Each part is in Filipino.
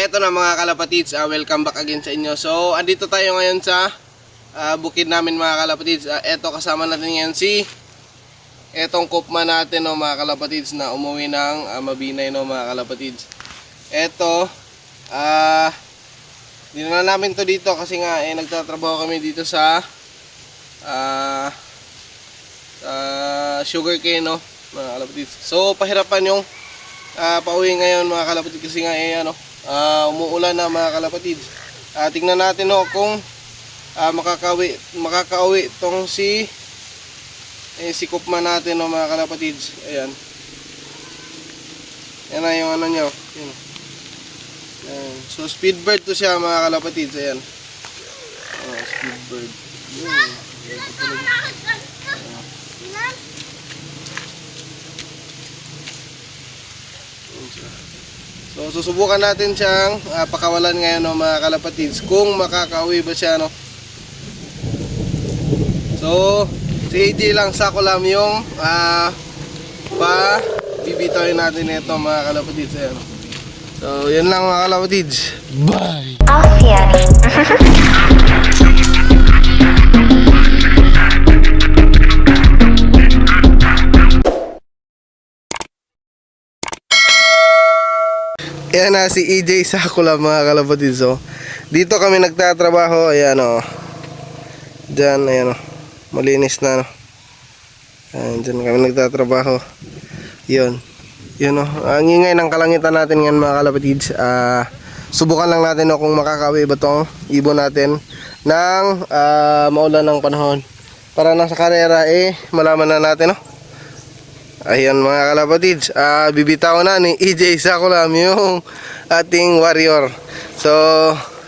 Eto na mga kalapatids, welcome back again sa inyo. So, andito tayo ngayon sa bukid namin mga kalapatids. Eto kasama natin ngayon si etong kupma natin no, mga kalapatids, na umuwi ng Mabinay no, mga kalapatids. Eto, dinala namin to dito kasi nga nagtatrabaho kami dito sa sugarcane no, mga kalapatids. So, pahirapan yung pauwi ngayon mga kalapatids kasi nga umuulan na mga kalapatids. Tingnan natin no kung makakauwi tong si kupma natin no mga kalapatids. Ayan. Yan na yung ano nyo. Yan. Ayan. So speedbird to siya mga kalapatids. Ayan. Speedbird. So susubukan natin siyang pakawalan ngayon no, mga kalapatids, kung makakauwi ba siya no. So si AJ lang sa kulam yung bibitawin natin ito mga kalapatids. Ayan. So yan lang mga kalapatids. Bye! Off yan. Ayan na si EJ sa kulam mga kalapatids. So dito kami nagtatrabaho. Ayan o. Diyan, ayan o. Malinis na no. Ayan, dyan kami nagtatrabaho. Yun. Yun o. Ang ingay ng kalangitan natin ngayon mga kalapatids. Subukan lang natin o kung makakawi ba tong ibon natin ng maulan ng panahon. Para nang sa karera malaman na natin no. Ayan mga kalapatids, bibitaw na ni EJ sa kulam yung ating warrior. So,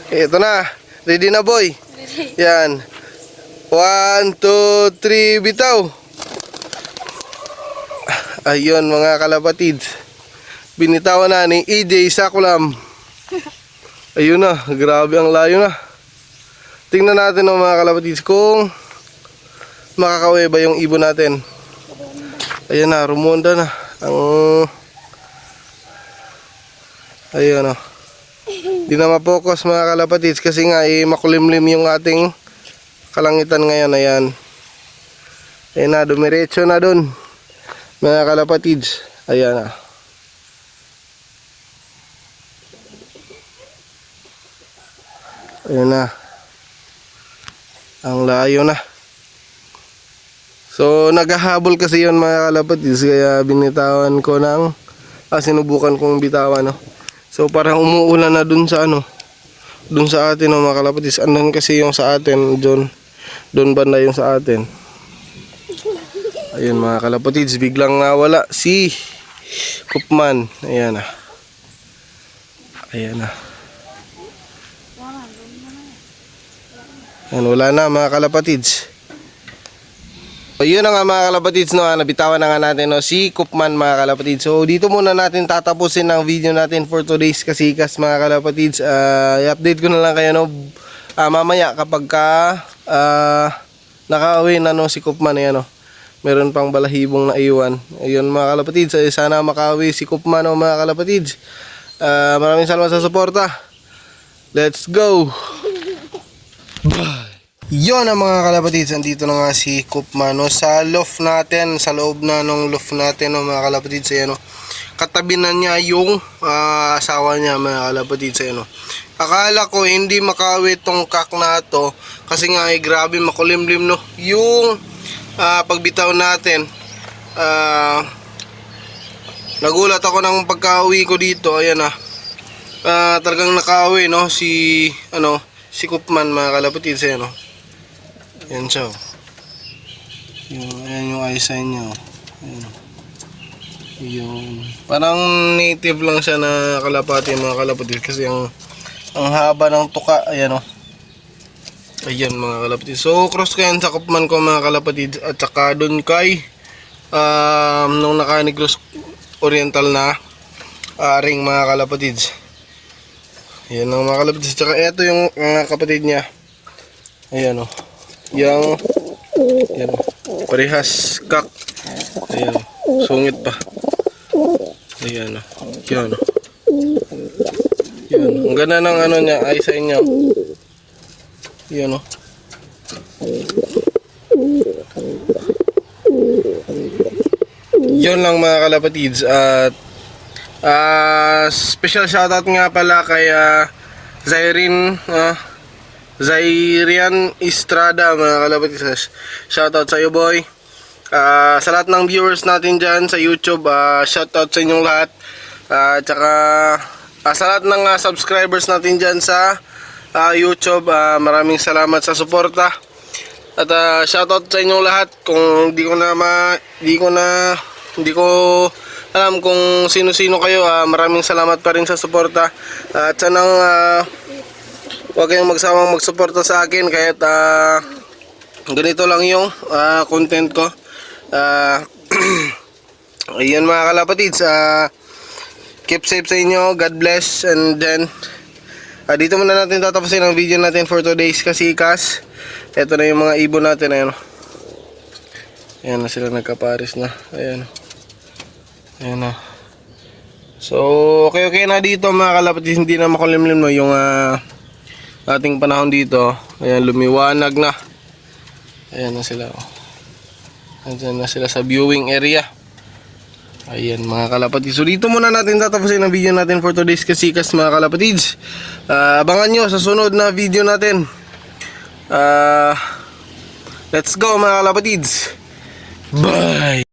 ito na. Ready na boy? Ready. Yan. 1, 2, 3, bitaw. Ayun mga kalapatids. Binitawan na ni EJ sa kulam. Ayun na, grabe ang layo na. Tingnan natin mga kalapatids kung makakauwi ba yung ibon natin. Ayan na, rumonda na ayun o. Di na mapokus mga kalapatids kasi nga makulimlim yung ating kalangitan ngayon. Ayan. Ayan na, dumiretso na dun mga kalapatids. Ayan na. Ayan na. Ang layo na. So naghahabol kasi yun mga kalapatids, kaya binitawan ko ng sinubukan kong bitawan no. So parang umuulan na dun sa dun sa atin no, mga kalapatids. Andun kasi yung sa atin dun banda yung sa atin. Ayun mga kalapatids, biglang nawala si Kupman. Ayan na. Ayan na. Ayan, wala na mga kalapatids. So yun na nga mga kalapatids no, nabitawan na nga natin no, si Kupman mga kalapatids. So dito muna natin tatapusin ang video natin for today's kasikas mga kalapatids. I-update ko na lang kayo no, mamaya kapag nakauwi na no si Kupman. Ayan no, meron pang balahibong na iwan. Ayun mga kalapatids, sana makauwi si Kupman no, mga kalapatids. Maraming salamat sa suporta. Let's go. Bye. Yon ang mga kalapatids, andito na nga si Kupman no, sa loft natin, sa loob na nung loft natin no, mga kalapatids. Ayan no, katabi na niya yung asawa niya mga kalapatids. Ayan no, akala ko hindi makauwi tong kak na to kasi nga grabe makulimlim no yung pagbitaw natin. Nagulat ako ng pagka-uwi ko dito. Ayan na, talagang nakauwi no si Kupman mga kalapatids. Ayan no. Yan siya. Ayan yung eyesight niya. Ayan. Yung parang native lang siya na kalapati mga kalapatids kasi ang haba ng tuka. Ayan o. Ayan mga kalapatids. So cross ko yan sa Kupman ko mga kalapatids. At saka dun kay nung naka-Negros Oriental na ring mga kalapatids. Ayan ang mga kalapatids. At saka ito yung kapatid niya. Ayan o. Yang parehas kak. Ayan, sungit pa. Ayan, yan. Yan. Ang ganda ng ano niya, ay sa inyo. Yun, oh. Yun lang mga kalapatids. At special shoutout nga pala kay Zairian Estrada mga kalapatids. Shoutout sa iyo, boy. Sa lahat ng viewers natin dyan sa YouTube, shoutout sa inyong lahat. Tsaka sa lahat ng subscribers natin dyan sa YouTube, maraming salamat sa suporta. At shoutout sa inyong lahat. Kung hindi ko alam kung sino-sino kayo, maraming salamat pa rin sa suporta. At sanang huwag kayong magsawang magsuporta sa akin kahit ganito lang yung content ko. Ayun mga kalapatids, keep safe sa inyo, God bless. And then dito muna natin tatapusin ang video natin for today's kasikas. Ito na yung mga ibon natin. Ayan na sila, nagkaparis na. Ayan na. So okay na dito mga kalapatids. Hindi na makulimlim no yung ating panahon dito. Ayan, lumiwanag na. Ayan na sila, oh. Ayan na sila sa viewing area. Ayan mga kalapatids. So dito muna natin tatapusin ang video natin for today's kasikas mga kalapatids. Abangan nyo sa sunod na video natin. Let's go mga kalapatids. Bye!